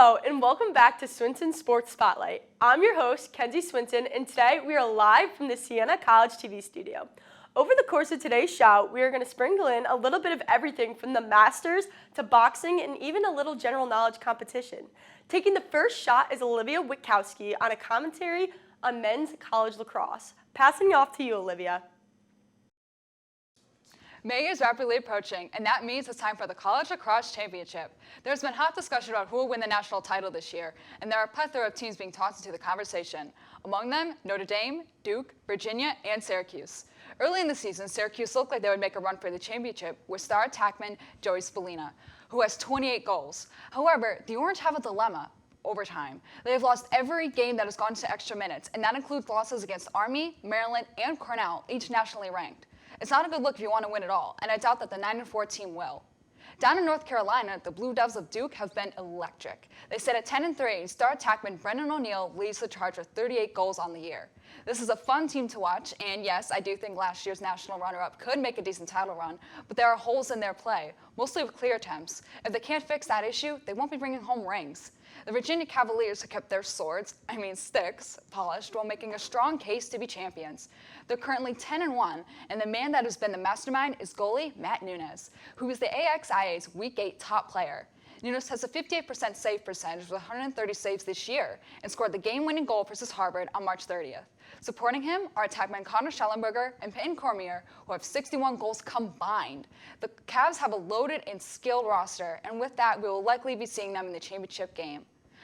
Hello, and welcome back to Swinson Sports Spotlight. I'm your host, Kenzie Swinson, and today we are live from the Siena College TV studio. Over the course of today's show, we are going to sprinkle in a little bit of everything from the Masters to boxing and even a little general knowledge competition. Taking the first shot is Olivia Witkowski on a commentary on men's college lacrosse. Passing it off to you, Olivia. May is rapidly approaching, and that means it's time for the College Lacrosse Championship. There's been hot discussion about who will win the national title this year, and there are a plethora of teams being tossed into the conversation. Among them, Notre Dame, Duke, Virginia, and Syracuse. Early in the season, Syracuse looked like they would make a run for the championship with star attackman Joey Spallina, who has 28 goals. However, the Orange have a dilemma. Overtime. They have lost every game that has gone to extra minutes, and that includes losses against Army, Maryland, and Cornell, each nationally ranked. It's not a good look if you want to win it all, and I doubt that the 9-4 team will. Down in North Carolina, the Blue Devils of Duke have been electric. They sit at 10-3, star attackman Brendan O'Neill leads the charge with 38 goals on the year. This is a fun team to watch, and yes, I do think last year's national runner-up could make a decent title run, but there are holes in their play, mostly with clear attempts. If they can't fix that issue, they won't be bringing home rings. The Virginia Cavaliers have kept their sticks, polished while making a strong case to be champions. They're currently 10-1, and the man that has been the mastermind is goalie Matt Nunes, who is the AXIA's Week 8 top player. Nunes has a 58% save percentage with 130 saves this year and scored the game-winning goal versus Harvard on March 30th. Supporting him are attackmen Connor Schellenberger and Peyton Cormier, who have 61 goals combined. The Cavs have a loaded and skilled roster, and with that, we will likely be seeing them in the championship game.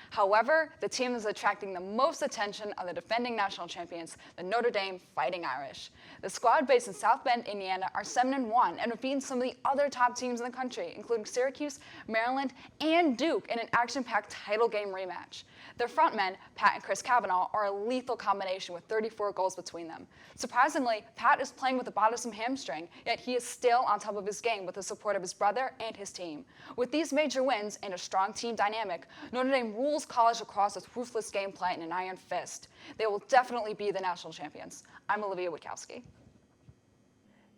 However, the team is attracting the most attention are the defending national champions, the Notre Dame Fighting Irish. The squad based in South Bend, Indiana, are 7-1 and have beaten some of the other top teams in the country, including Syracuse, Maryland, and Duke in an action-packed title game rematch. Their frontmen, Pat and Chris Cavanaugh, are a lethal combination with 34 goals between them. Surprisingly, Pat is playing with a bothersome hamstring, yet he is still on top of his game with the support of his brother and his team. With these major wins and a strong team dynamic, Notre Dame rules college lacrosse with ruthless gameplay and an iron fist. They will definitely be the national champions. I'm Olivia Witkowski.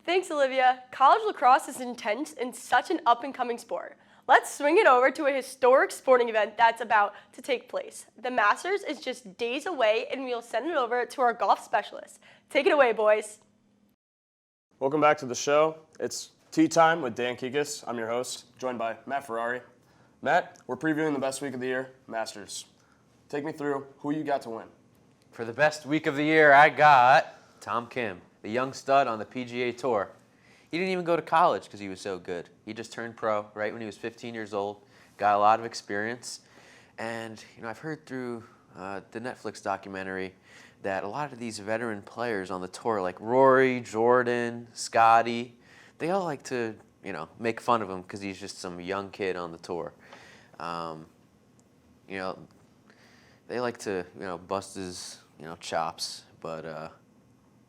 Thanks, Olivia. College lacrosse is intense and such an up-and-coming sport. Let's swing it over to a historic sporting event that's about to take place. The Masters is just days away, and we'll send it over to our golf specialist. Take it away, boys. Welcome back to the show. It's Tea Time with Dan Kikas. I'm your host, joined by Matt Ferrari. Matt, we're previewing the best week of the year, Masters. Take me through who you got to win. For the best week of the year, I got Tom Kim, the young stud on the PGA Tour. He didn't even go to college because he was so good. He just turned pro right when he was 15 years old, got a lot of experience. And, I've heard through the Netflix documentary that a lot of these veteran players on the tour, like Rory, Jordan, Scotty, they all like to, make fun of him because he's just some young kid on the tour. They like to, bust his, chops, but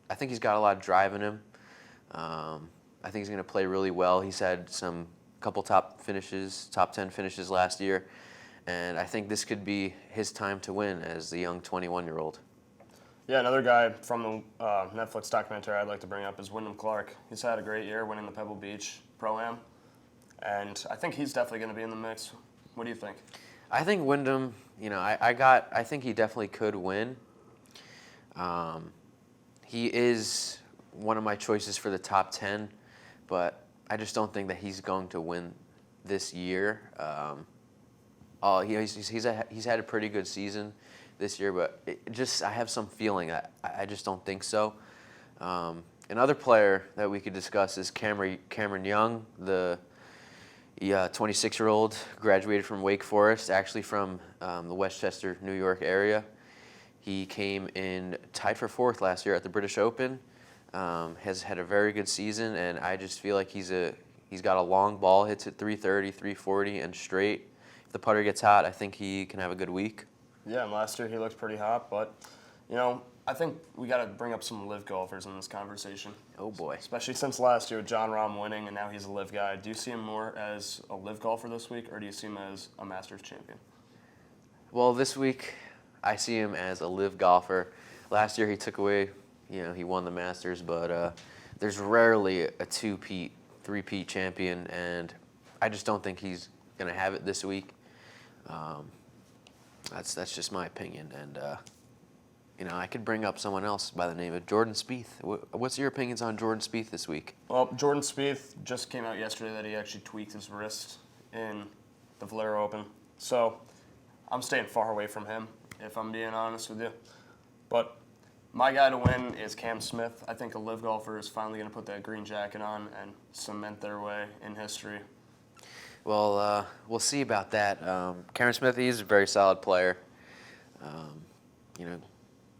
I think he's got a lot of drive in him. I think he's going to play really well. He's had couple top 10 finishes last year, and I think this could be his time to win as the young 21-year-old. Yeah, another guy from the Netflix documentary I'd like to bring up is Wyndham Clark. He's had a great year winning the Pebble Beach Pro-Am, and I think he's definitely going to be in the mix. What do you think? I think Wyndham, I think he definitely could win. He is one of my choices for the top 10, but I just don't think that he's going to win this year. He's had a pretty good season this year, but I have some feeling I just don't think so. Another player that we could discuss is Cameron Young, the 26-year-old, graduated from Wake Forest, actually from the Westchester, New York area. He came in tied for 4th last year at the British Open. Has had a very good season, and I just feel like he's got a long ball, hits it 330, 340, and straight. If the putter gets hot, I think he can have a good week. Yeah, and last year he looked pretty hot, but, I think we got to bring up some live golfers in this conversation. Oh, boy. Especially since last year with John Rahm winning, and now he's a live guy. Do you see him more as a live golfer this week, or do you see him as a Masters champion? Well, this week I see him as a live golfer. Last year he took away, he won the Masters, but there's rarely a three-peat champion, and I just don't think he's going to have it this week. That's just my opinion, and I could bring up someone else by the name of Jordan Spieth. What's your opinions on Jordan Spieth this week? Well, Jordan Spieth just came out yesterday that he actually tweaked his wrist in the Valero Open. So I'm staying far away from him, if I'm being honest with you. But my guy to win is Cam Smith. I think a live golfer is finally going to put that green jacket on and cement their way in history. Well, we'll see about that. Cameron Smith, he's a very solid player.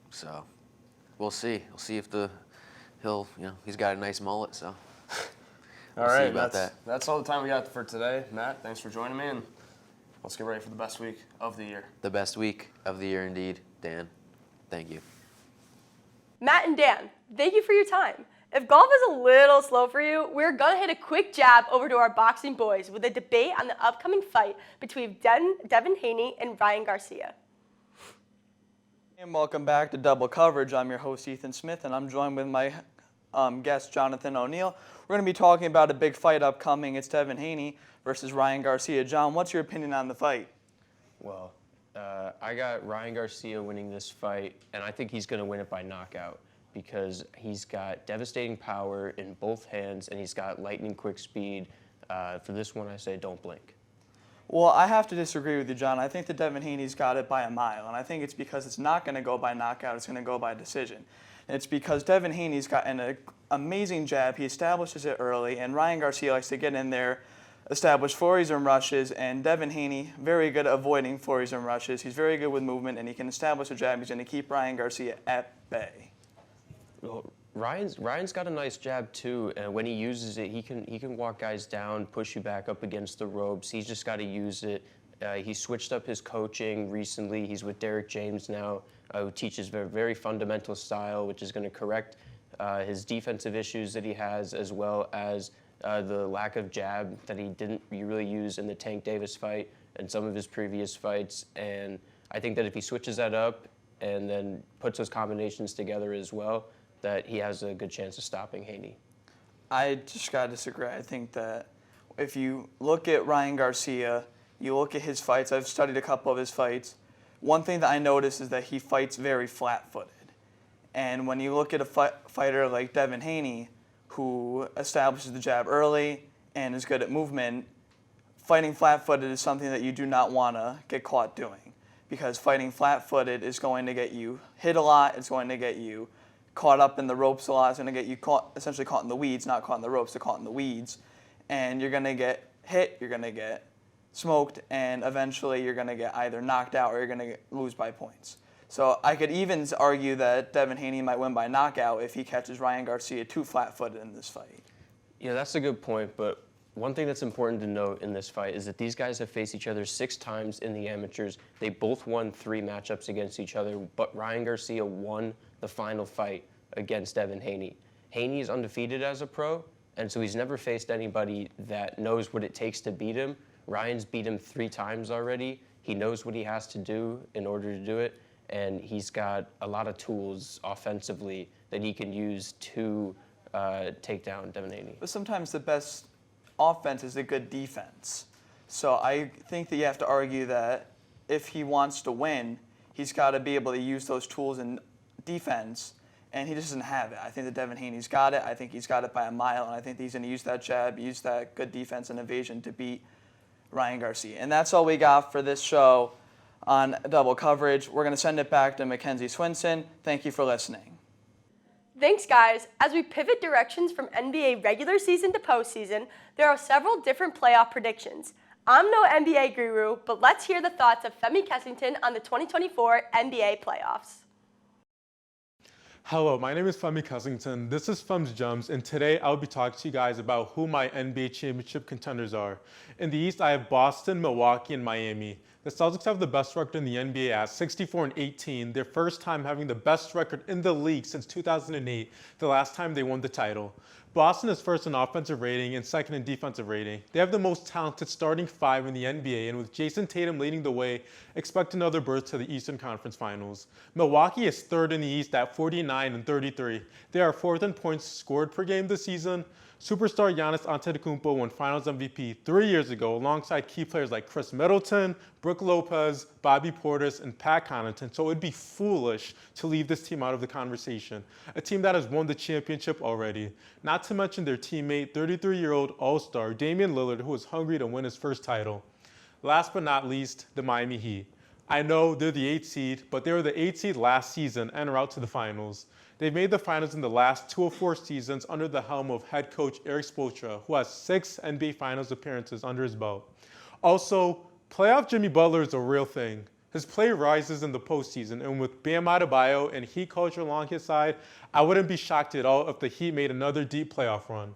So we'll see. We'll see if he's got a nice mullet. So All right, see about that's all the time we got for today. Matt, thanks for joining me, and let's get ready for the best week of the year. The best week of the year, indeed. Dan, thank you. Matt and Dan, thank you for your time. If golf is a little slow for you, we're going to hit a quick jab over to our boxing boys with a debate on the upcoming fight between Devin Haney and Ryan Garcia. And welcome back to Double Coverage. I'm your host, Ethan Smith, and I'm joined with my guest, Jonathan O'Neill. We're going to be talking about a big fight upcoming. It's Devin Haney versus Ryan Garcia. John, what's your opinion on the fight? Well, I got Ryan Garcia winning this fight, and I think he's going to win it by knockout because he's got devastating power in both hands, and he's got lightning quick speed. For this one, I say don't blink. Well, I have to disagree with you, John. I think that Devin Haney's got it by a mile, and I think it's because it's not going to go by knockout. It's going to go by decision. And it's because Devin Haney's got an amazing jab. He establishes it early, and Ryan Garcia likes to get in there, establish flurries and rushes, and Devin Haney, very good at avoiding flurries and rushes. He's very good with movement, and he can establish a jab. He's going to keep Ryan Garcia at bay. Well, Ryan's got a nice jab too, and when he uses it, he can walk guys down, push you back up against the ropes. He's just got to use it. He switched up his coaching recently. He's with Derek James now, who teaches very, very fundamental style, which is going to correct his defensive issues that he has, as well as the lack of jab that he didn't really use in the Tank Davis fight and some of his previous fights. And I think that if he switches that up and then puts those combinations together as well, that he has a good chance of stopping Haney. I just got to disagree. I think that if you look at Ryan Garcia, you look at his fights, I've studied a couple of his fights, one thing that I notice is that he fights very flat-footed. And when you look at a fighter like Devin Haney, who establishes the jab early and is good at movement, fighting flat-footed is something that you do not want to get caught doing, because fighting flat-footed is going to get you hit a lot, it's going to get you caught up in the ropes a lot. It's going to get you essentially caught in the weeds, not caught in the ropes, but caught in the weeds. And you're going to get hit, you're going to get smoked, and eventually you're going to get either knocked out or you're going to lose by points. So I could even argue that Devin Haney might win by knockout if he catches Ryan Garcia too flat-footed in this fight. Yeah, that's a good point, but one thing that's important to note in this fight is that these guys have faced each other 6 times in the amateurs. They both won 3 matchups against each other, but Ryan Garcia won the final fight against Devin Haney. Haney is undefeated as a pro, and so he's never faced anybody that knows what it takes to beat him. Ryan's beat him 3 times already. He knows what he has to do in order to do it, and he's got a lot of tools offensively that he can use to take down Devin Haney. But sometimes the best offense is a good defense. So I think that you have to argue that if he wants to win, he's got to be able to use those tools in defense, and he just doesn't have it. I think that Devin Haney's got it. I think he's got it by a mile, and I think he's going to use that jab, use that good defense and evasion to beat Ryan Garcia. And that's all we got for this show on Double Coverage. We're going to send it back to Mackenzie Swinson. Thank you for listening. Thanks, guys. As we pivot directions from NBA regular season to postseason, there are several different playoff predictions. I'm no NBA guru, but let's hear the thoughts of Femi Kessington on the 2024 NBA playoffs. Hello, my name is Femi Kessington. This is Fem's Gems, and today I'll be talking to you guys about who my NBA championship contenders are. In the East, I have Boston, Milwaukee, and Miami. The Celtics have the best record in the NBA at 64-18, their first time having the best record in the league since 2008, the last time they won the title. Boston is first in offensive rating and second in defensive rating. They have the most talented starting 5 in the NBA, and with Jason Tatum leading the way, expect another berth to the Eastern Conference Finals. Milwaukee is third in the East at 49-33. They are fourth in points scored per game this season. Superstar Giannis Antetokounmpo won Finals MVP 3 years ago alongside key players like Chris Middleton, Brooke Lopez, Bobby Portis, and Pat Connaughton, so it would be foolish to leave this team out of the conversation. A team that has won the championship already. Not to mention their teammate, 33-year-old All-Star Damian Lillard, who is hungry to win his first title. Last but not least, the Miami Heat. I know they're the 8th seed, but they were the 8th seed last season and are out to the finals. They've made the finals in the last 2 of 4 seasons under the helm of head coach Eric Spoelstra, who has 6 NBA Finals appearances under his belt. Also, playoff Jimmy Butler is a real thing. His play rises in the postseason, and with Bam Adebayo and Heat culture along his side, I wouldn't be shocked at all if the Heat made another deep playoff run.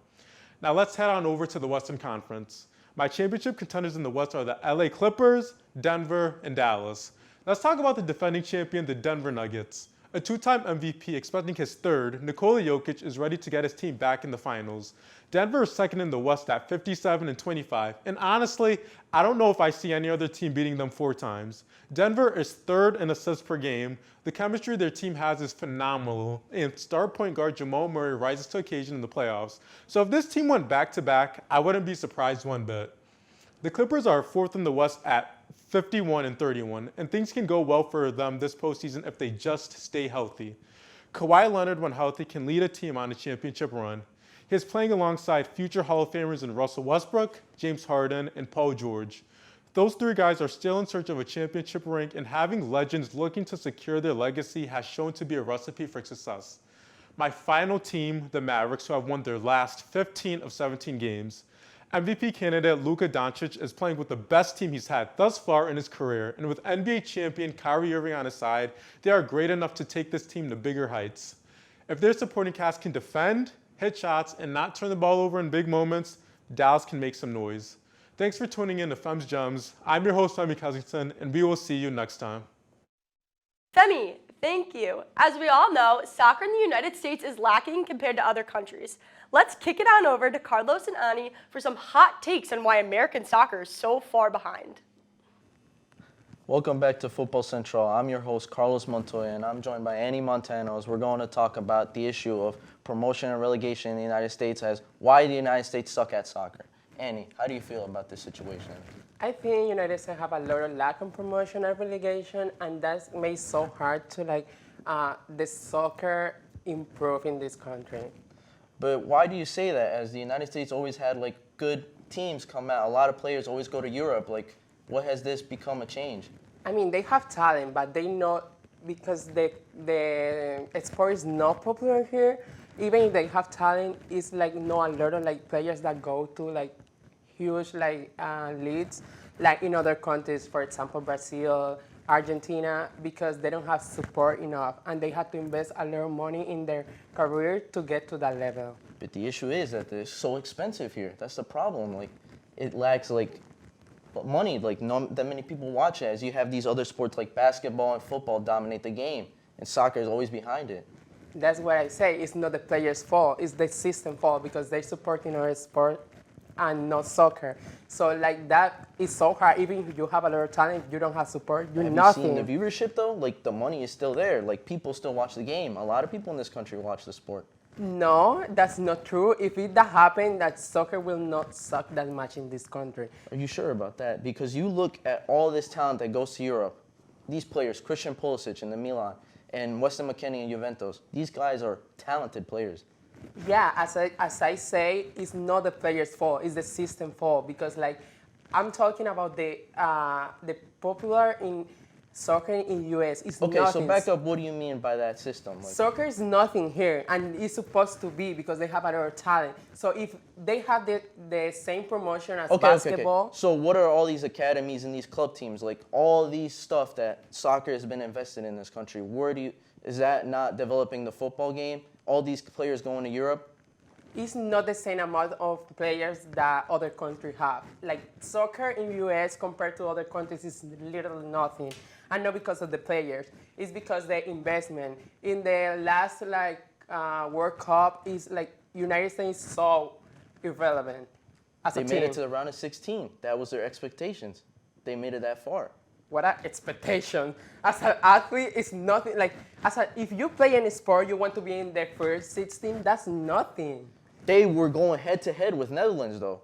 Now let's head on over to the Western Conference. My championship contenders in the West are the LA Clippers, Denver, and Dallas. Let's talk about the defending champion, the Denver Nuggets. A 2-time MVP expecting his 3rd, Nikola Jokic is ready to get his team back in the finals. Denver is 2nd in the West at 57-25, and honestly, I don't know if I see any other team beating them 4 times. Denver is 3rd in assists per game. The chemistry their team has is phenomenal, and star point guard Jamal Murray rises to occasion in the playoffs. So if this team went back-to-back, I wouldn't be surprised one bit. The Clippers are 4th in the West at 51-31, and things can go well for them this postseason if they just stay healthy. Kawhi Leonard, when healthy, can lead a team on a championship run. He is playing alongside future Hall of Famers in Russell Westbrook, James Harden, and Paul George. Those 3 guys are still in search of a championship ring, and having legends looking to secure their legacy has shown to be a recipe for success. My final team, the Mavericks, who have won their last 15 of 17 games. MVP candidate Luka Doncic is playing with the best team he's had thus far in his career, and with NBA champion Kyrie Irving on his side, they are great enough to take this team to bigger heights. If their supporting cast can defend, hit shots, and not turn the ball over in big moments, Dallas can make some noise. Thanks for tuning in to Fem's Gems. I'm your host, Femi Cousington, and we will see you next time. Femi, thank you. As we all know, soccer in the United States is lacking compared to other countries. Let's kick it on over to Carlos and Ani for some hot takes on why American soccer is so far behind. Welcome back to Football Central. I'm your host, Carlos Montoya, and I'm joined by Annie Montanos. We're going to talk about the issue of promotion and relegation in the United States as why the United States suck at soccer. Annie, how do you feel about this situation? I think United States have a lot of lack of promotion and relegation, and that's made so hard to the soccer improve in this country. But why do you say that? As the United States always had good teams come out, a lot of players always go to Europe. What has this become a change? I mean, they have talent, but they not because the sport is not popular here. Even if they have talent, it's not a lot of players that go to huge leagues in other countries, for example, Brazil, Argentina, because they don't have support enough, and they have to invest a lot of money in their career to get to that level. But the issue is that they're so expensive here. That's the problem. It lacks money. Not that many people watch it. As you have these other sports like basketball and football dominate the game, and soccer is always behind it. That's what I say. It's not the players' fault. It's the system fault because they're supporting our sport and not soccer. So that is so hard. Even if you have a lot of talent, if you don't have support, you're nothing. Have you seen the viewership though? The money is still there. People still watch the game. A lot of people in this country watch the sport. No, that's not true. If that happened, that soccer will not suck that much in this country. Are you sure about that? Because you look at all this talent that goes to Europe. These players, Christian Pulisic in the Milan, and Weston McKennie in Juventus. These guys are talented players. Yeah, as I say, it's not the players' fault. It's the system fault because I'm talking about the popular in soccer in U.S. is okay, nothing. So back up. What do you mean by that system? Soccer is nothing here, and it's supposed to be because they have a lot of talent. So if they have the same promotion as basketball. Okay. So what are all these academies and these club teams, all these stuff that soccer has been invested in this country? Is that not developing the football game? All these players going to Europe? It's not the same amount of players that other countries have. Soccer in U.S. compared to other countries is literally nothing. And not because of the players. It's because the investment. In the last World Cup, is United States so irrelevant as a team. They made it to the round of 16. That was their expectations. They made it that far. What an expectation. As an athlete, it's nothing. If you play any sport, you want to be in the first 16, that's nothing. They were going head to head with Netherlands, though.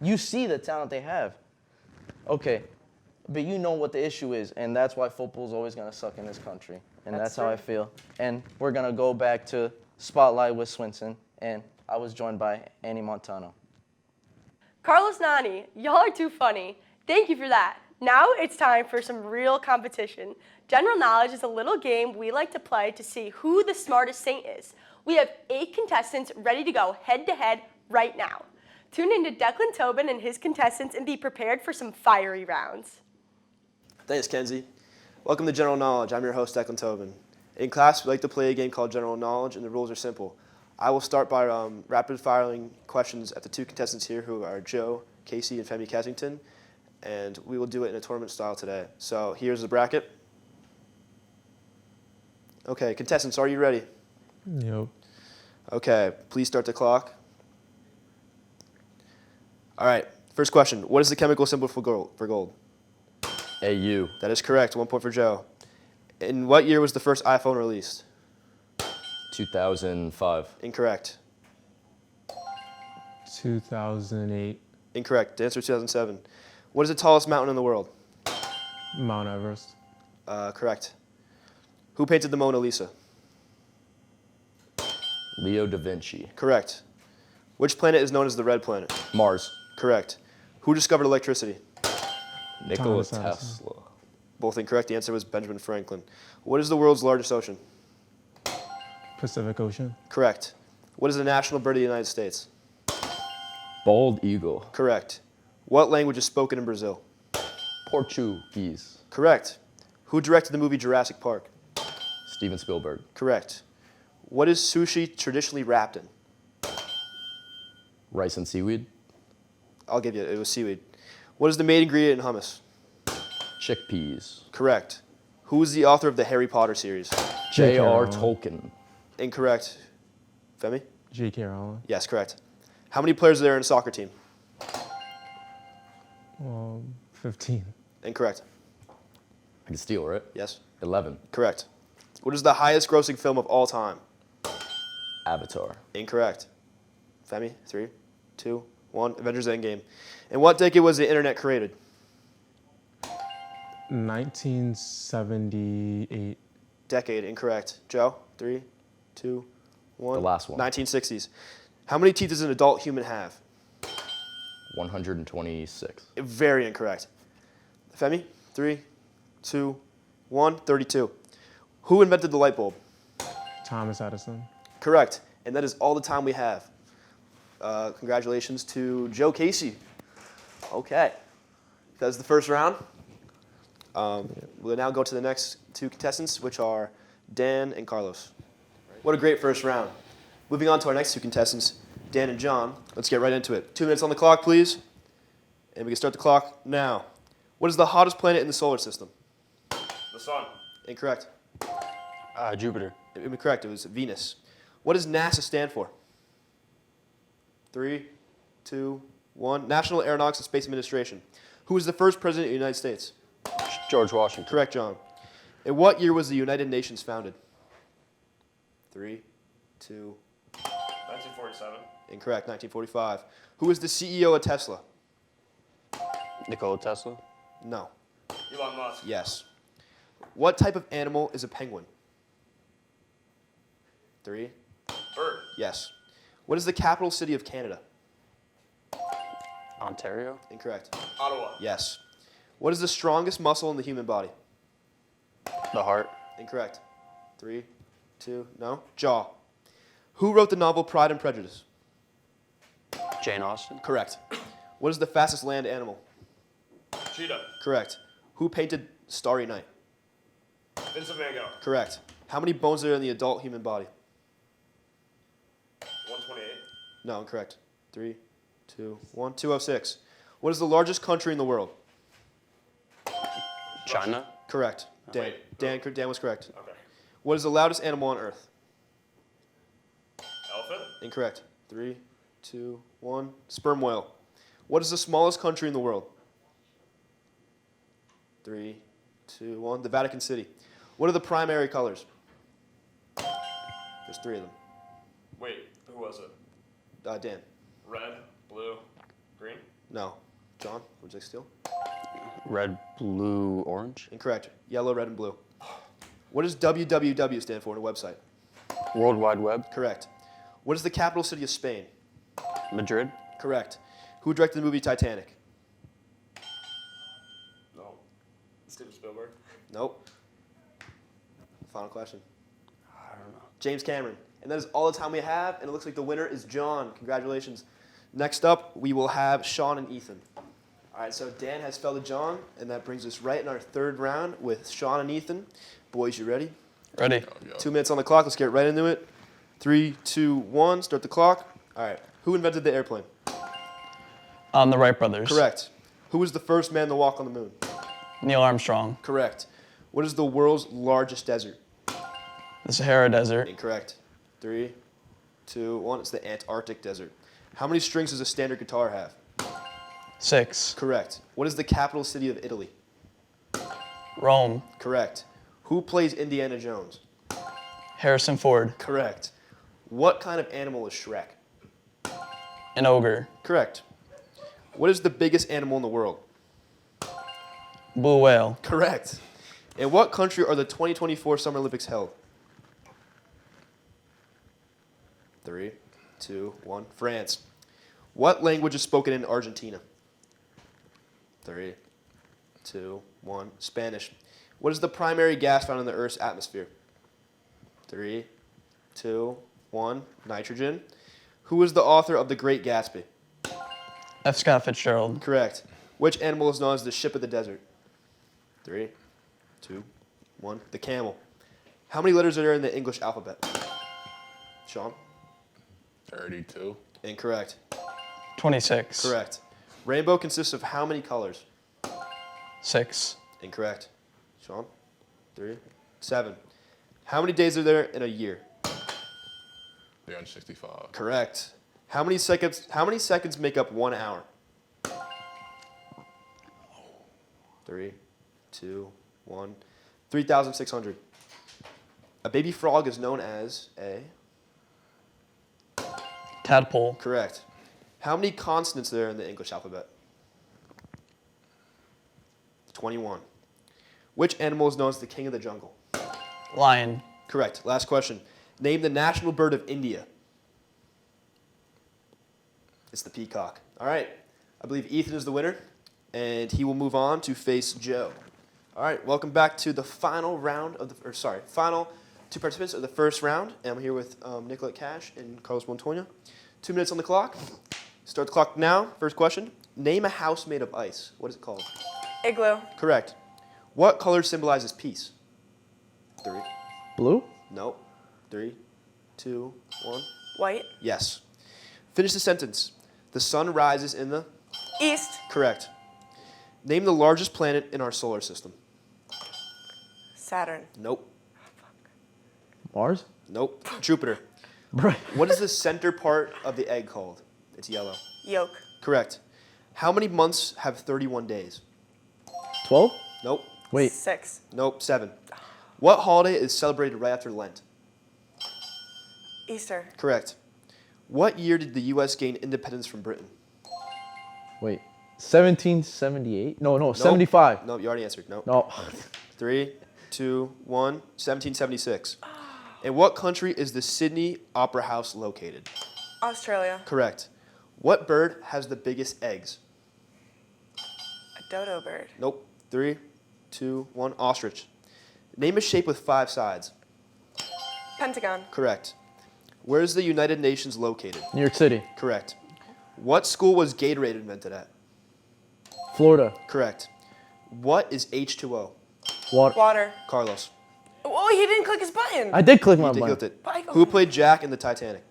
You see the talent they have. Okay, but you know what the issue is, and that's why football is always going to suck in this country. And that's how I feel. And we're going to go back to Spotlight with Swinson, and I was joined by Annie Montano. Carlos Nani, y'all are too funny. Thank you for that. Now it's time for some real competition. General knowledge is a little game we like to play to see who the smartest saint is. We have 8 contestants ready to go head-to-head right now. Tune in to Declan Tobin and his contestants and be prepared for some fiery rounds. Thanks, Kenzie. Welcome to General Knowledge. I'm your host, Declan Tobin. In class, we like to play a game called General Knowledge, and the rules are simple. I will start by rapid-firing questions at the 2 contestants here, who are Joe Casey and Femi Kensington, and we will do it in a tournament style today. So here's the bracket. Okay, contestants, are you ready? Yep. Okay, please start the clock. All right, first question. What is the chemical symbol for gold? AU. That is correct. 1 point for Joe. In what year was the first iPhone released? 2005. Incorrect. 2008. Incorrect. The answer is 2007. What is the tallest mountain in the world? Mount Everest. Correct. Who painted the Mona Lisa? Leo da Vinci. Correct. Which planet is known as the red planet? Mars. Correct. Who discovered electricity? Nikola Thomas Edison. Tesla. Both incorrect. The answer was Benjamin Franklin. What is the world's largest ocean? Pacific Ocean. Correct. What is the national bird of the United States? Bald eagle. Correct. What language is spoken in Brazil? Portuguese. Correct. Who directed the movie Jurassic Park? Steven Spielberg. Correct. What is sushi traditionally wrapped in? Rice and seaweed. I'll give you it. It was seaweed. What is the main ingredient in hummus? Chickpeas. Correct. Who is the author of the Harry Potter series? J.K. J.R. Rowling. Tolkien. Incorrect. Femi? J.K. Rowling. Yes, correct. How many players are there in a soccer team? 15. Incorrect. I can steal, right? Yes. 11. Correct. What is the highest grossing film of all time? Avatar. Incorrect. Femi? 3, 2, 1. Avengers Endgame. In what decade was the internet created? 1978. Decade. Incorrect. Joe? 3, 2, 1. The last one. 1960s. How many teeth does an adult human have? 126. Very incorrect. Femi? 3, 2, 1. 32. Who invented the light bulb? Thomas Edison. Correct. And that is all the time we have. Congratulations to Joe Casey. Okay. That's the first round. We'll now go to the next 2 contestants, which are Dan and Carlos. What a great first round. Moving on to our next 2 contestants, Dan and John. Let's get right into it. 2 minutes on the clock, please. And we can start the clock now. What is the hottest planet in the solar system? The sun. Incorrect. Jupiter. Incorrect. It was Venus. What does NASA stand for? 3, 2, 1. National Aeronautics and Space Administration. Who was the first president of the United States? George Washington. Correct, John. In what year was the United Nations founded? 3, 2. 1947. Incorrect. 1945. Who is the CEO of Tesla? Nikola Tesla. No. Elon Musk. Yes. What type of animal is a penguin? 3. Bird. Yes. What is the capital city of Canada? Ontario. Incorrect. Ottawa. Yes. What is the strongest muscle in the human body? The heart. Incorrect. 3, 2, no. Jaw. Who wrote the novel Pride and Prejudice? Jane Austen. Correct. What is the fastest land animal? Cheetah. Correct. Who painted Starry Night? Vincent Van Gogh. Correct. How many bones are there in the adult human body? 128. No, incorrect. 3, 2, 1. 206. What is the largest country in the world? China. Correct. Dan. Wait. Dan was correct. Okay. What is the loudest animal on Earth? Elephant. Incorrect. 3, 2, 1. Sperm whale. What is the smallest country in the world? 3, 2, 1. The Vatican City. What are the primary colors? There's 3 of them. Wait, who was it? Dan. Red, blue, green. No. John, would you like steal? Red, blue, orange. Incorrect. Yellow, red, and blue. What does WWW stand for on a website? World Wide Web. Correct. What is the capital city of Spain? Madrid. Correct. Who directed the movie Titanic? No. Steven Spielberg. Nope. Final question. I don't know. James Cameron. And that is all the time we have, and it looks like the winner is John. Congratulations. Next up, we will have Sean and Ethan. All right, so Dan has fell to John, and that brings us right in our third round with Sean and Ethan. Boys, you ready? Ready. 2 minutes on the clock. Let's get right into it. 3, 2, 1. Start the clock. All right. Who invented the airplane? The Wright brothers. Correct. Who was the first man to walk on the moon? Neil Armstrong. Correct. What is the world's largest desert? The Sahara Desert. Incorrect. 3, 2, 1. It's the Antarctic desert. How many strings does a standard guitar have? 6. Correct. What is the capital city of Italy? Rome. Correct. Who plays Indiana Jones? Harrison Ford. Correct. What kind of animal is Shrek? An ogre. Correct. What is the biggest animal in the world? Blue whale. Correct. In what country are the 2024 Summer Olympics held? 3, 2, 1. France. What language is spoken in Argentina? 3, 2, 1. Spanish. What is the primary gas found in the Earth's atmosphere? 3, 2, 1. Nitrogen. Who is the author of The Great Gatsby? F. Scott Fitzgerald. Correct. Which animal is known as the ship of the desert? 3, 2, 1. The camel. How many letters are there in the English alphabet? Sean? 32. Incorrect. 26. Correct. Rainbow consists of how many colors? 6. Incorrect. Sean? 3, 7. How many days are there in a year? 365. Correct. How many seconds make up 1 hour? 3, 2, 1. 3,600. A baby frog is known as a... Tadpole. Correct. How many consonants are there in the English alphabet? 21. Which animal is known as the king of the jungle? Lion. Correct. Last question. Name the national bird of India. It's the peacock. All right. I believe Ethan is the winner, and he will move on to face Joe. All right. Welcome back to the final round of final two participants of the first round. And I'm here with Nicolette Cash and Carlos Montoya. 2 minutes on the clock. Start the clock now. First question. Name a house made of ice. What is it called? Igloo. Correct. What color symbolizes peace? 3. Blue? Nope. 3, 2, 1. White. Yes. Finish the sentence. The sun rises in the... East. Correct. Name the largest planet in our solar system. Saturn. Nope. Mars? Nope. Jupiter. Right. What is the center part of the egg called? It's yellow. Yolk. Correct. How many months have 31 days? 12? Nope. Wait. 6. Nope. 7. What holiday is celebrated right after Lent? Easter. Correct. What year did the U.S. gain independence from Britain? Wait. 1778? No, 75. Nope, you already answered. Nope. No. 3, 2, 1. 1776. In what country is the Sydney Opera House located? Australia. Correct. What bird has the biggest eggs? A dodo bird. Nope. 3, 2, 1. Ostrich. Name a shape with 5 sides. Pentagon. Correct. Where is the United Nations located? New York City. Correct. What school was Gatorade invented at? Florida. Correct. What is H2O? Water. Carlos. Oh, he didn't click his button. I did click my You button. clicked it. Michael. Who played Jack in the Titanic?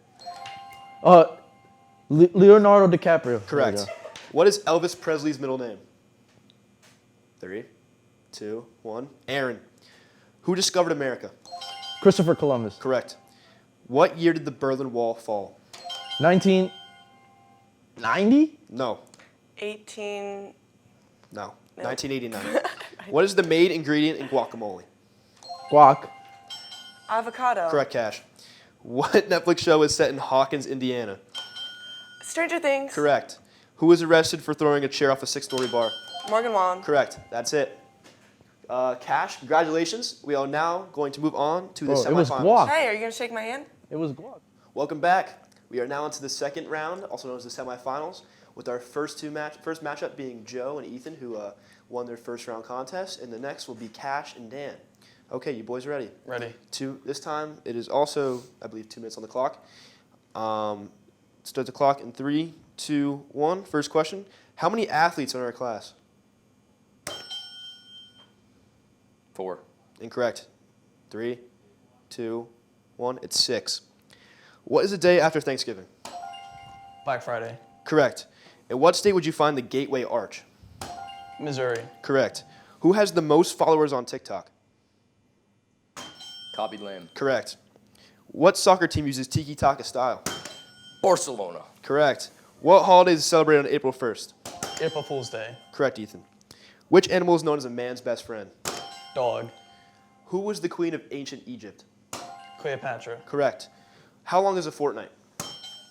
Leonardo DiCaprio. Correct. There we go. What is Elvis Presley's middle name? 3, 2, 1. Aaron. Who discovered America? Christopher Columbus. Correct. What year did the Berlin Wall fall? 1990? No. 18. No. No. 1989. What is the main ingredient in guacamole? Guac. Avocado. Correct, Cash. What Netflix show is set in Hawkins, Indiana? Stranger Things. Correct. Who was arrested for throwing a chair off a 6-story bar? Morgan Wallen. Correct. That's it. Cash, congratulations. We are now going to move on to the Bro, semifinals. it was guac. Hey, are you gonna shake my hand? It was guac. Welcome back. We are now into the second round, also known as the semifinals, with our first matchup being Joe and Ethan, who won their first round contest, and the next will be Cash and Dan. Okay, you boys ready? Ready. This time it is also, I believe, 2 minutes on the clock. Start the clock in 3, 2, 1. First question: how many athletes are in our class? 4. Incorrect. 3, 2, 1. It's 6. What is the day after Thanksgiving? Black Friday. Correct. In what state would you find the Gateway Arch? Missouri. Correct. Who has the most followers on TikTok? Copied Lamb. Correct. What soccer team uses tiki-taka style? Barcelona. Correct. What holiday is celebrated on April 1st? April Fool's Day. Correct, Ethan. Which animal is known as a man's best friend? Dog. Who was the queen of ancient Egypt? Cleopatra. Correct. How long is a fortnight?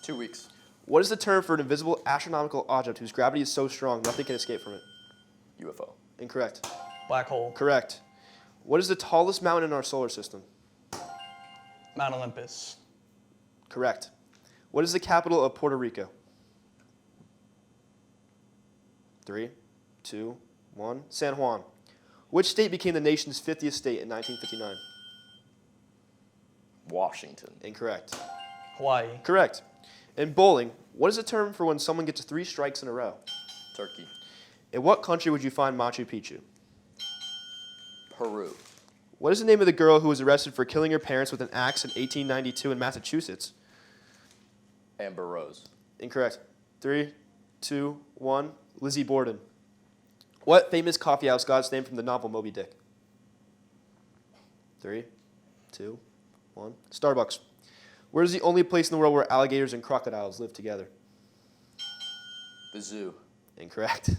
2 weeks. What is the term for an invisible astronomical object whose gravity is so strong nothing can escape from it? UFO. Incorrect. Black hole. Correct. What is the tallest mountain in our solar system? Mount Olympus. Correct. What is the capital of Puerto Rico? 3, 2, 1. San Juan. Which state became the nation's 50th state in 1959? Washington. Incorrect. Hawaii. Correct. In bowling, what is the term for when someone gets 3 strikes in a row? Turkey. In what country would you find Machu Picchu? Peru. What is the name of the girl who was arrested for killing her parents with an axe in 1892 in Massachusetts? Amber Rose. Incorrect. 3, 2, 1. Lizzie Borden. What famous coffee house got its name from the novel Moby Dick? 3, 2, 1. Starbucks. Where is the only place in the world where alligators and crocodiles live together? The zoo. Incorrect.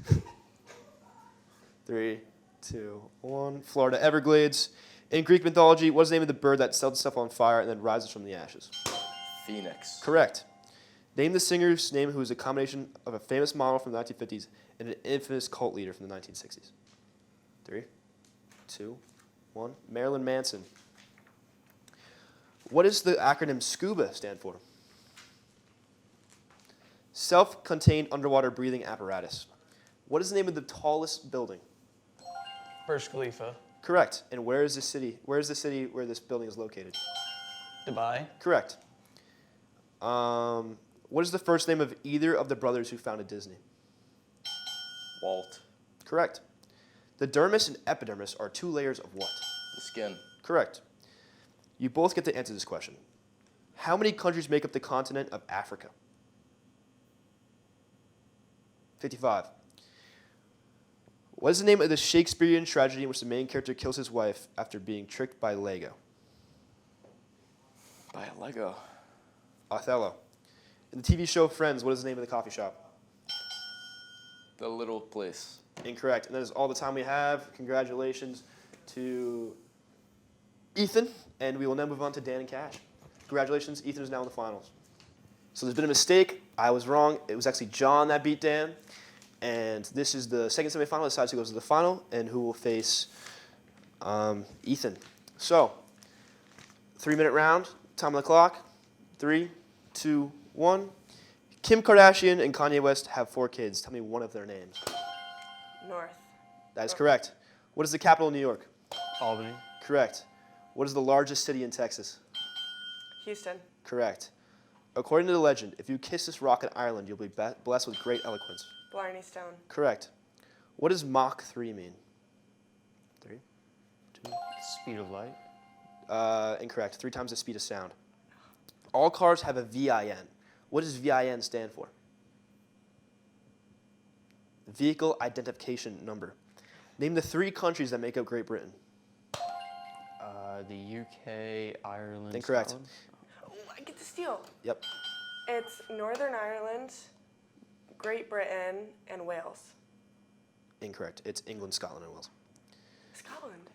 3, 2, 1. Florida Everglades. In Greek mythology, what is the name of the bird that sets itself on fire and then rises from the ashes? Phoenix. Correct. Name the singer's name who is a combination of a famous model from the 1950s and an infamous cult leader from the 1960s. 3, 2, 1. Marilyn Manson. What does the acronym SCUBA stand for? Self-contained underwater breathing apparatus. What is the name of the tallest building? Burj Khalifa. Correct. And where is the city? Where is the city where this building is located? Dubai. Correct. What is the first name of either of the brothers who founded Disney? Walt. Correct. The dermis and epidermis are 2 layers of what? The skin. Correct. You both get to answer this question. How many countries make up the continent of Africa? 55. What is the name of the Shakespearean tragedy in which the main character kills his wife after being tricked by Lego? By a Lego. Othello. In the TV show Friends, what is the name of the coffee shop? The Little Place. Incorrect. And that is all the time we have. Congratulations to Ethan, and we will now move on to Dan and Cash. Congratulations, Ethan is now in the finals. So there's been a mistake. I was wrong. It was actually John that beat Dan. And this is the second semifinal. Decides who goes to the final and who will face Ethan. So, 3-minute round. Time on the clock. 3, 2, 1. Kim Kardashian and Kanye West have 4 kids. Tell me one of their names. North. That is correct. What is the capital of New York? Albany. Correct. What is the largest city in Texas? Houston. Correct. According to the legend, if you kiss this rock in Ireland, you'll be blessed with great eloquence. Blarney Stone. Correct. What does Mach 3 mean? 3, 2. Speed of light. Incorrect. 3 times the speed of sound. All cars have a VIN. What does VIN stand for? Vehicle Identification Number. Name the 3 countries that make up Great Britain. The UK, Ireland. Incorrect. Scotland. Oh, I get to steal. Yep. It's Northern Ireland, Great Britain, and Wales. Incorrect. It's England, Scotland, and Wales. Scotland.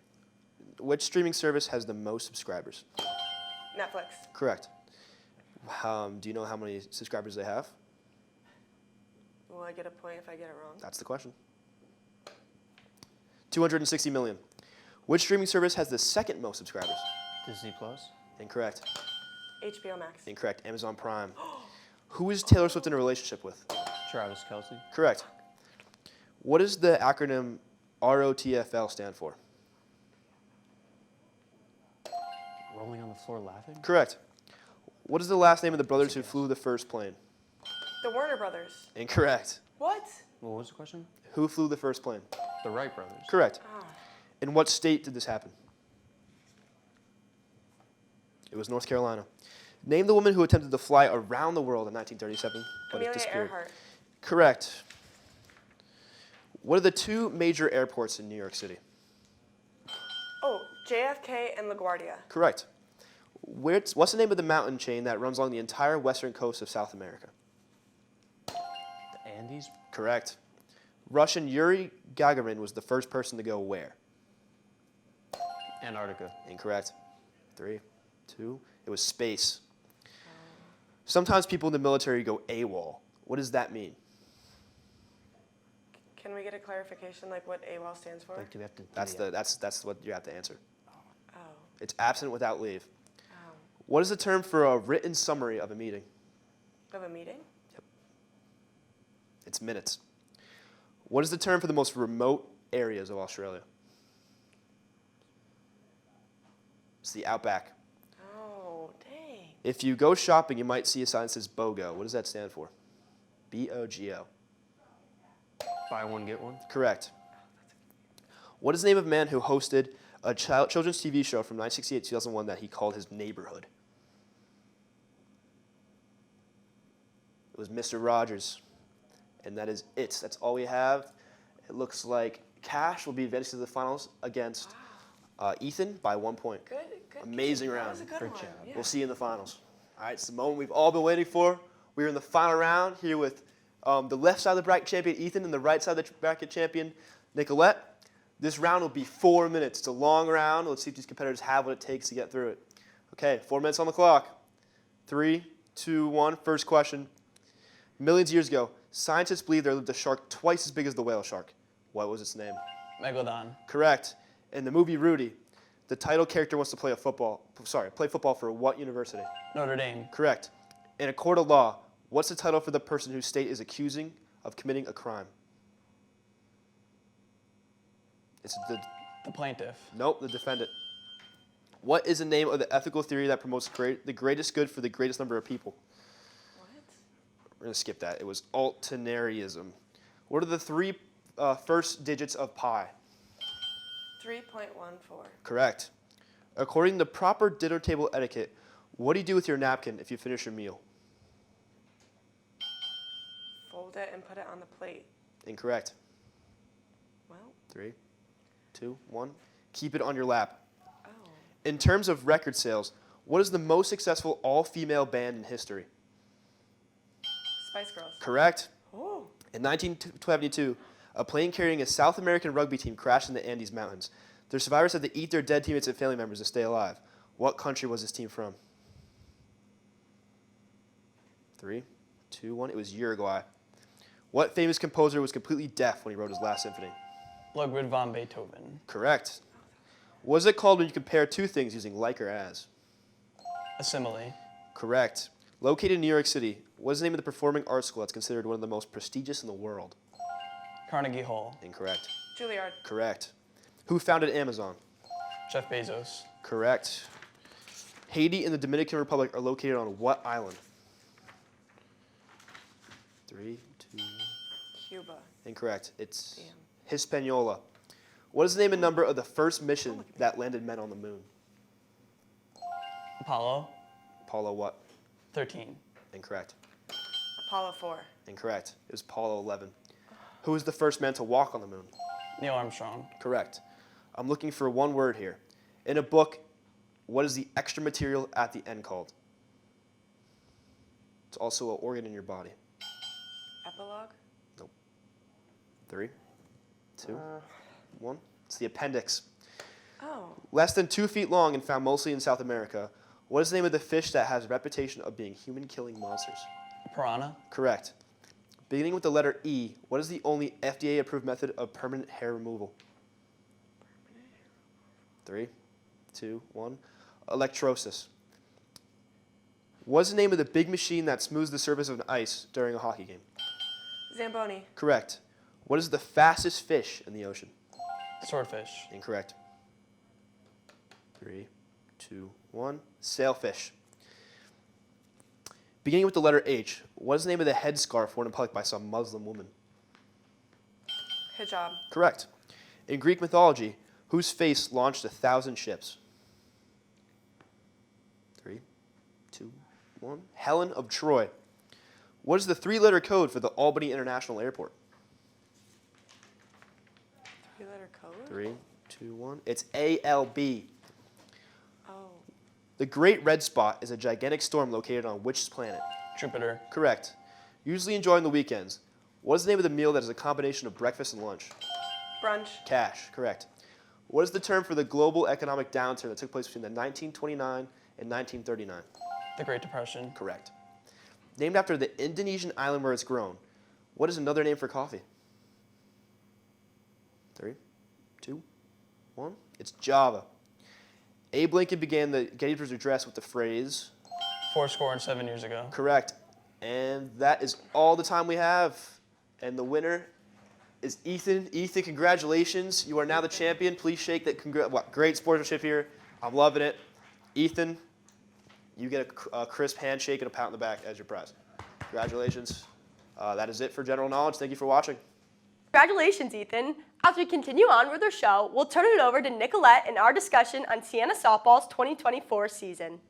Which streaming service has the most subscribers? Netflix. Correct. Do you know how many subscribers they have? Will I get a point if I get it wrong? That's the question. 260 million. Which streaming service has the second most subscribers? Disney Plus. Incorrect. HBO Max. Incorrect. Amazon Prime. Who is Taylor Swift in a relationship with? Travis Kelce. Correct. What does the acronym ROTFL stand for? Rolling on the floor laughing. Correct. What is the last name of the brothers who flew the first plane? The Warner Brothers. Incorrect. What? What was the question? Who flew the first plane? The Wright brothers. Correct. Ah. In what state did this happen? It was North Carolina. Name the woman who attempted to fly around the world in 1937, but Amelia disappeared. Earhart. Correct. What are the two major airports in New York City? Oh, JFK and LaGuardia. Correct. What's the name of the mountain chain that runs along the entire western coast of South America? The Andes. Correct. Russian Yuri Gagarin was the first person to go where? Antarctica. Incorrect. 3, 2. It was space. Sometimes people in the military go AWOL. What does that mean? Can we get a clarification, like what AWOL stands for? Like, do we have to? That's what you have to answer. Oh. It's absent without leave. Oh. What is the term for a written summary of a meeting? Of a meeting? It's minutes. What is the term for the most remote areas of Australia? It's the outback. Oh, dang. If you go shopping, you might see a sign that says BOGO. What does that stand for? BOGO. Buy one, get one. Correct. What is the name of a man who hosted a children's TV show from 1968 to 2001 that he called his neighborhood? It was Mr. Rogers. And that is it. That's all we have. It looks like Cash will be advancing to the finals against Ethan by 1 point. Good, good. Amazing That round. was a good one. Yeah. We'll see you in the finals. All right, it's the moment we've all been waiting for. We're in the final round here with the left side of the bracket champion, Ethan, and the right side of the bracket champion, Nicolette. This round will be 4 minutes. It's a long round. Let's see if these competitors have what it takes to get through it. Okay, 4 minutes on the clock. 3, 2, 1. First question. Millions of years ago, scientists believe there lived a shark twice as big as the whale shark. What was its name? Megalodon. Correct. In the movie Rudy, the title character wants to play football for what university? Notre Dame. Correct. In a court of law, what's the title for the person whose state is accusing of committing a crime? It's The plaintiff. Nope, the defendant. What is the name of the ethical theory that promotes the greatest good for the greatest number of people? What? We're going to skip that. It was alternarianism. What are the three first digits of pi? 3.14. Correct. According to proper dinner table etiquette, what do you do with your napkin if you finish your meal? Fold it and put it on the plate. Incorrect. Well, 3, 2, 1. Keep it on your lap. oh. In terms of record sales, what is the most successful all-female band in history? Spice Girls. Correct. Oh. In 1972, a plane carrying a South American rugby team crashed in the Andes Mountains. Their survivors had to eat their dead teammates and family members to stay alive. What country was this team from? 3, 2, 1. It was Uruguay. What famous composer was completely deaf when he wrote his last symphony? Ludwig van Beethoven. Correct. What is it called when you compare two things using like or as? A simile. Correct. Located in New York City, what is the name of the performing arts school that's considered one of the most prestigious in the world? Carnegie Hall. Incorrect. Juilliard. Correct. Who founded Amazon? Jeff Bezos. Correct. Haiti and the Dominican Republic are located on what island? 3, 2. Cuba. Incorrect. It's Damn. Hispaniola. What is the name and number of the first mission that landed men on the moon? Apollo. Apollo what? 13. Incorrect. Apollo 4. Incorrect. It was Apollo 11. Who was the first man to walk on the moon? Neil Armstrong. Correct. I'm looking for one word here. In a book, what is the extra material at the end called? It's also an organ in your body. Epilogue. 3, 2, 1. It's the appendix. Oh. Less than 2 feet long and found mostly in South America. What is the name of the fish that has a reputation of being human-killing monsters? Piranha. Correct. Beginning with the letter E, what is the only FDA-approved method of permanent hair removal? 3, 2, 1. Electrosis. What is the name of the big machine that smooths the surface of an ice during a hockey game? Zamboni. Correct. What is the fastest fish in the ocean? Swordfish. Incorrect. 3, 2, 1. Sailfish. Beginning with the letter H, what is the name of the headscarf worn in public by some Muslim woman? Hijab. Correct. In Greek mythology, whose face launched 1,000 ships? 3, 2, 1. Helen of Troy. What is the 3-letter code for the Albany International Airport? 3-letter code? 3, 2, 1. It's ALB. Oh. The Great Red Spot is a gigantic storm located on which planet? Jupiter. Correct. Usually enjoying the weekends. What is the name of the meal that is a combination of breakfast and lunch? Brunch. Cash. Correct. What is the term for the global economic downturn that took place between the 1929 and 1939? The Great Depression. Correct. Named after the Indonesian island where it's grown, what is another name for coffee? 3, 2, 1. It's Java. Abe Lincoln began the Gettysburg Address with the phrase, 7 years ago. correct. And that is all the time we have. And the winner is Ethan. Ethan, congratulations. You are now the champion. Please shake that. Great sportsmanship here. I'm loving it. Ethan, you get a crisp handshake and a pat on the back as your prize. Congratulations. That is it for general knowledge. Thank you for watching. Congratulations, Ethan. As we continue on with our show, we'll turn it over to Nicolette and our discussion on Siena Softball's 2024 season.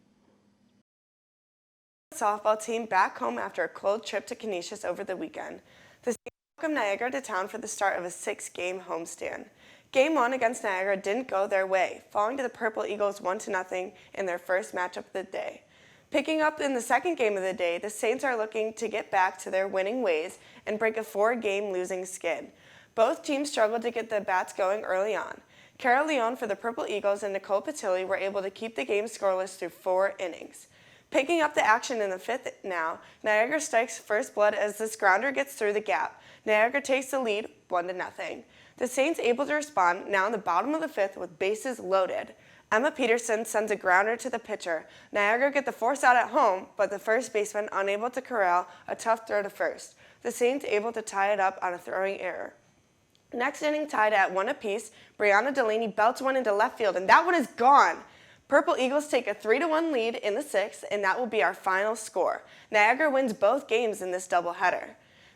Softball team back home after a cold trip to Canisius over the weekend. The Siena welcomed Niagara to town for the start of a 6-game homestand. Game 1 against Niagara didn't go their way, falling to the Purple Eagles 1-0 in their first matchup of the day. Picking up in the second game of the day, the Saints are looking to get back to their winning ways and break a 4-game losing skid. Both teams struggled to get the bats going early on. Cara Leon for the Purple Eagles and Nicole Patilli were able to keep the game scoreless through 4 innings. Picking up the action in the 5th now, Niagara strikes first blood as this grounder gets through the gap. Niagara takes the lead 1-0. The Saints able to respond now in the bottom of the 5th with bases loaded. Emma Peterson sends a grounder to the pitcher. Niagara get the force out at home, but the first baseman unable to corral a tough throw to first. The Saints able to tie it up on a throwing error. Next inning tied at 1 apiece, Brianna Delaney belts one into left field, and that one is gone. Purple Eagles take a 3-1 lead in the 6th, and that will be our final score. Niagara wins both games in this doubleheader.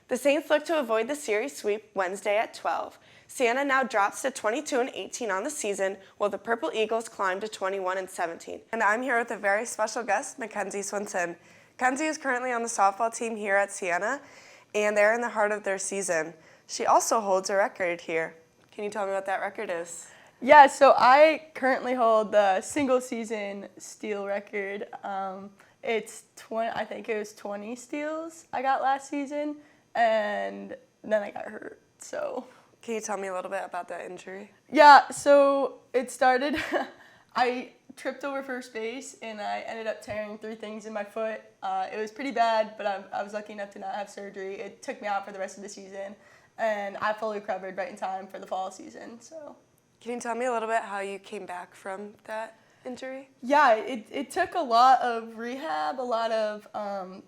The Saints look to avoid the series sweep Wednesday at 12. Siena now drops to 22-18 on the season, while the Purple Eagles climb to 21-17. And I'm here with a very special guest, Mackenzie Swinson. Kenzie is currently on the softball team here at Siena, and they're in the heart of their season. She also holds a record here. Can you tell me what that record is? Yeah, so I currently hold the single season steal record. It's 20, I think it was 20 steals I got last season, and then I got hurt, so. Can you tell me a little bit about that injury? Yeah, so it started, I tripped over first base and I ended up tearing 3 things in my foot. It was pretty bad, but I was lucky enough to not have surgery. It took me out for the rest of the season, and I fully recovered right in time for the fall season, so. Can you tell me a little bit how you came back from that injury? Yeah, it took a lot of rehab, a lot of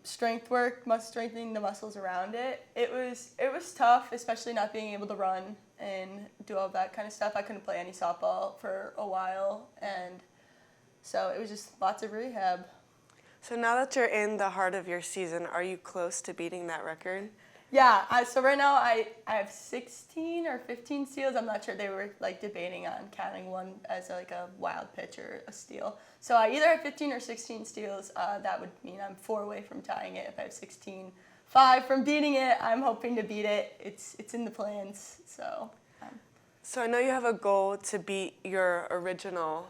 strength work, strengthening the muscles around it. It was tough, especially not being able to run and do all that kind of stuff. I couldn't play any softball for a while, and so it was just lots of rehab. So now that you're in the heart of your season, are you close to beating that record? Yeah, so right now I have 16 or 15 steals. I'm not sure. They were like debating on counting one as like a wild pitch or a steal. So I either have 15 or 16 steals. That would mean I'm 4 away from tying it. If I have 16, 5 from beating it. I'm hoping to beat it. It's in the plans. So. So I know you have a goal to beat your original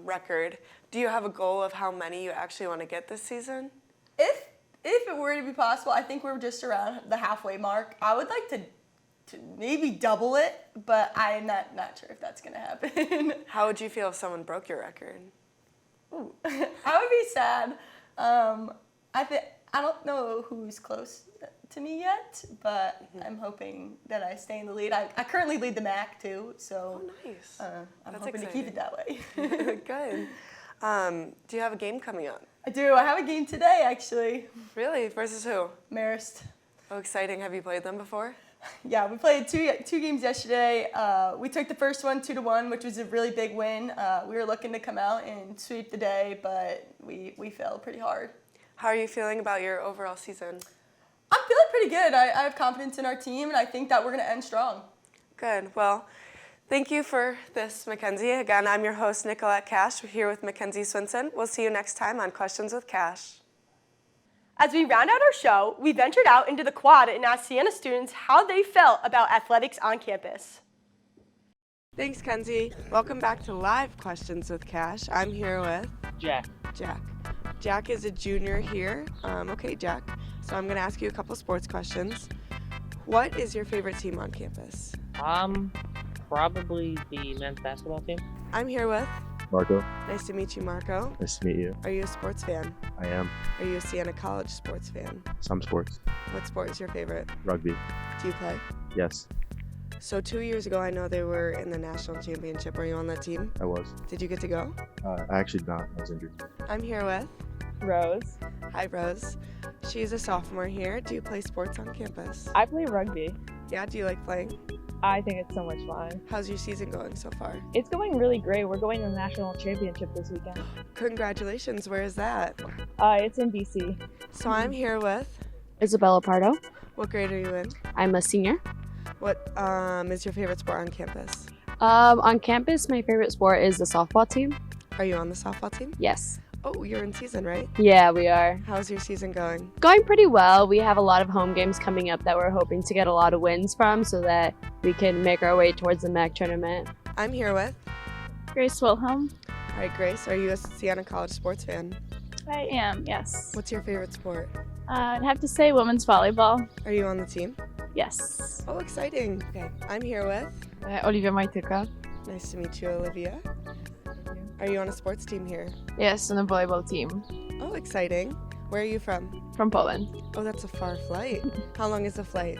record. Do you have a goal of how many you actually want to get this season? If it were to be possible, I think we're just around the halfway mark. I would like to maybe double it, but I'm not sure if that's going to happen. How would you feel if someone broke your record? Ooh, I would be sad. I I don't know who's close to me yet, but I'm hoping that I stay in the lead. I currently lead the MAC too, so Nice. I'm That's hoping to keep it that way. Good. Do you have a game coming up? I do. I have a game today, actually. Really? Versus who? Marist. Oh, exciting. Have you played them before? Yeah, we played two games yesterday. We took the first one 2-1, which was a really big win. We were looking to come out and sweep the day, but we failed pretty hard. How are you feeling about your overall season? I'm feeling pretty good. I have confidence in our team, and I think that we're going to end strong. Good. Well, thank you for this, Mackenzie. Again, I'm your host, Nicolette Cash, here with Mackenzie Swinson. We'll see you next time on Questions with Cash. As we round out our show, we ventured out into the quad and asked Siena students how they felt about athletics on campus. Thanks, Kenzie. Welcome back to Live Questions with Cash. I'm here with Jack. Jack is a junior here. Okay, Jack. So I'm going to ask you a couple sports questions. What is your favorite team on campus? Probably the men's basketball team. I'm here with Marco. Nice to meet you, Marco. Nice to meet you. Are you a sports fan? I am. Are you a Siena College sports fan? Some sports. What sport is your favorite? Rugby. Do you play? Yes, So 2 years ago, I know they were in the national championship. Were you on that team? I was. Did you get to go? I actually not. I was injured. I'm here with Rose. Hi, Rose. She's a sophomore here. Do you play sports on campus? I play rugby. Yeah, do you like playing? I think it's so much fun. How's your season going so far? It's going really great. We're going to the national championship this weekend. Congratulations. Where is that? It's in DC. So I'm here with Isabella Pardo. What grade are you in? I'm a senior. What is your favorite sport on campus? On campus, my favorite sport is the softball team. Are you on the softball team? Yes. Oh, you're in season, right? Yeah, we are. How's your season going? Going pretty well. We have a lot of home games coming up that we're hoping to get a lot of wins from so that we can make our way towards the MAC tournament. I'm here with Grace Wilhelm. All right, Grace, are you a Siena College sports fan? I am, yes. What's your favorite sport? I'd have to say women's volleyball. Are you on the team? Yes. Oh, exciting. Okay, I'm here with Olivia Majtyka. Nice to meet you, Olivia. Are you on a sports team here? Yes, on a volleyball team. Oh, exciting. Where are you from? From Poland. Oh, that's a far flight. How long is the flight?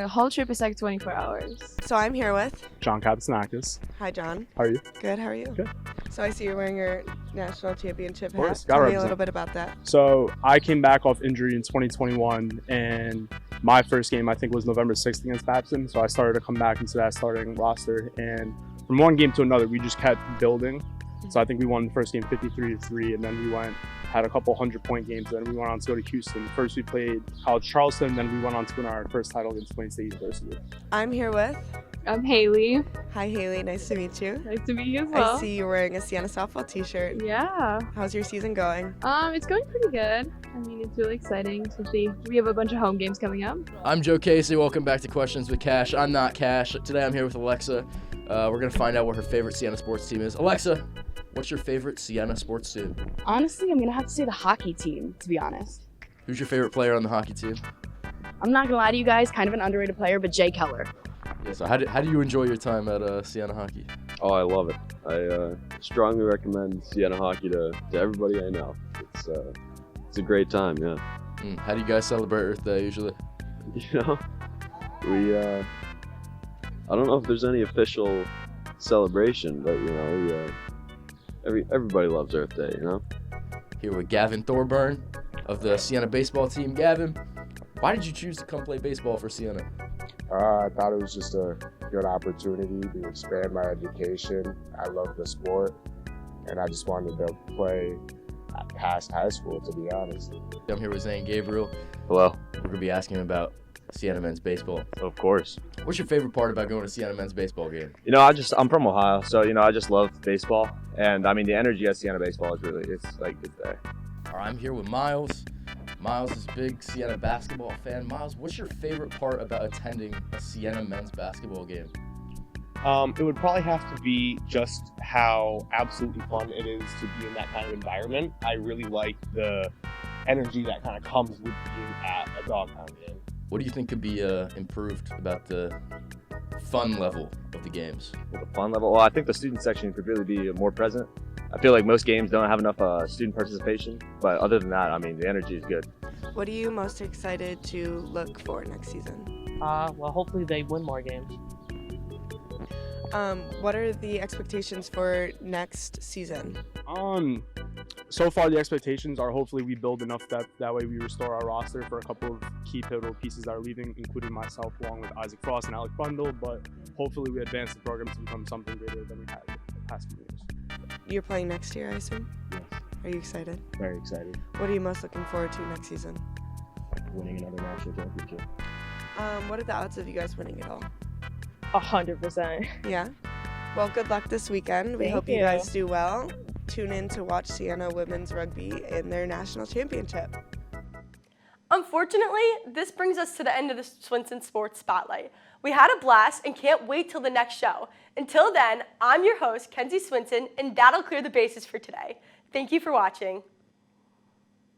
Whole trip is like 24 hours. So I'm here with John Kapsnakis. Hi, John. How are you? Good, how are you? Good. So I see you're wearing your national championship Of course, hat. gotta Tell me a represent. little bit about that. So I came back off injury in 2021, and my first game I think was November 6th against Babson. So I started to come back into that starting roster, and from one game to another, we just kept building. So I think we won the first game 53-3, and then we had a couple 100-point games, and then we went on to go to Houston. First we played College Charleston, then we went on to win our first title against Wayne State University. I'm here with I'm Haley. Hi, Haley. Nice to meet you. Nice to meet you as well. I see you're wearing a Siena softball t-shirt. Yeah. How's your season going? It's going pretty good. I mean, it's really exciting to see. We have a bunch of home games coming up. I'm Joe Casey. Welcome back to Questions with Cash. I'm not Cash. Today I'm here with Alexa. We're going to find out what her favorite Siena sports team is. Alexa, what's your favorite Siena sports team? Honestly, I'm going to have to say the hockey team, to be honest. Who's your favorite player on the hockey team? I'm not going to lie to you guys, kind of an underrated player, but Jay Keller. Yeah, so how do you enjoy your time at Siena Hockey? Oh, I love it. I strongly recommend Siena Hockey to everybody I know. It's a great time, yeah. How do you guys celebrate Earth Day usually? You know, we I don't know if there's any official celebration, but you know, everybody loves Earth Day, you know. Here with Gavin Thorburn of the Siena baseball team. Gavin, why did you choose to come play baseball for Siena? I thought it was just a good opportunity to expand my education. I love the sport, and I just wanted to play past high school, to be honest. I'm here with Zane Gabriel. Hello. We're going to be asking about Siena men's baseball. Of course. What's your favorite part about going to Siena men's baseball game? You know, I'm from Ohio, so you know, I just love baseball, and I mean the energy at Siena baseball is really, it's there. All right, I'm here with Miles. Miles is a big Siena basketball fan. Miles, what's your favorite part about attending a Siena men's basketball game? It would probably have to be just how absolutely fun it is to be in that kind of environment. I really like the energy that kind of comes with being at a dog pound game. What do you think could be improved about the fun level of the games? Well, the fun level, well, I think the student section could really be more present. I feel like most games don't have enough student participation, but other than that, I mean, the energy is good. What are you most excited to look for next season? Well, hopefully they win more games. What are the expectations for next season? So far the expectations are hopefully we build enough depth. That way we restore our roster for a couple of key pivotal pieces that are leaving, including myself along with Isaac Frost and Alec Bundle. But hopefully we advance the program to become something greater than we had in the past few years. You're playing next year, I assume? Yes. Are you excited? Very excited. What are you most looking forward to next season? Winning another national championship. What are the odds of you guys winning it all? 100%. Yeah? Well, good luck this weekend. We Thank hope you you. guys do well. Tune in to watch Siena women's rugby in their national championship. Unfortunately, this brings us to the end of the Swinson Sports Spotlight. We had a blast and can't wait till the next show. Until then, I'm your host, Kenzie Swinson, and that'll clear the bases for today. Thank you for watching.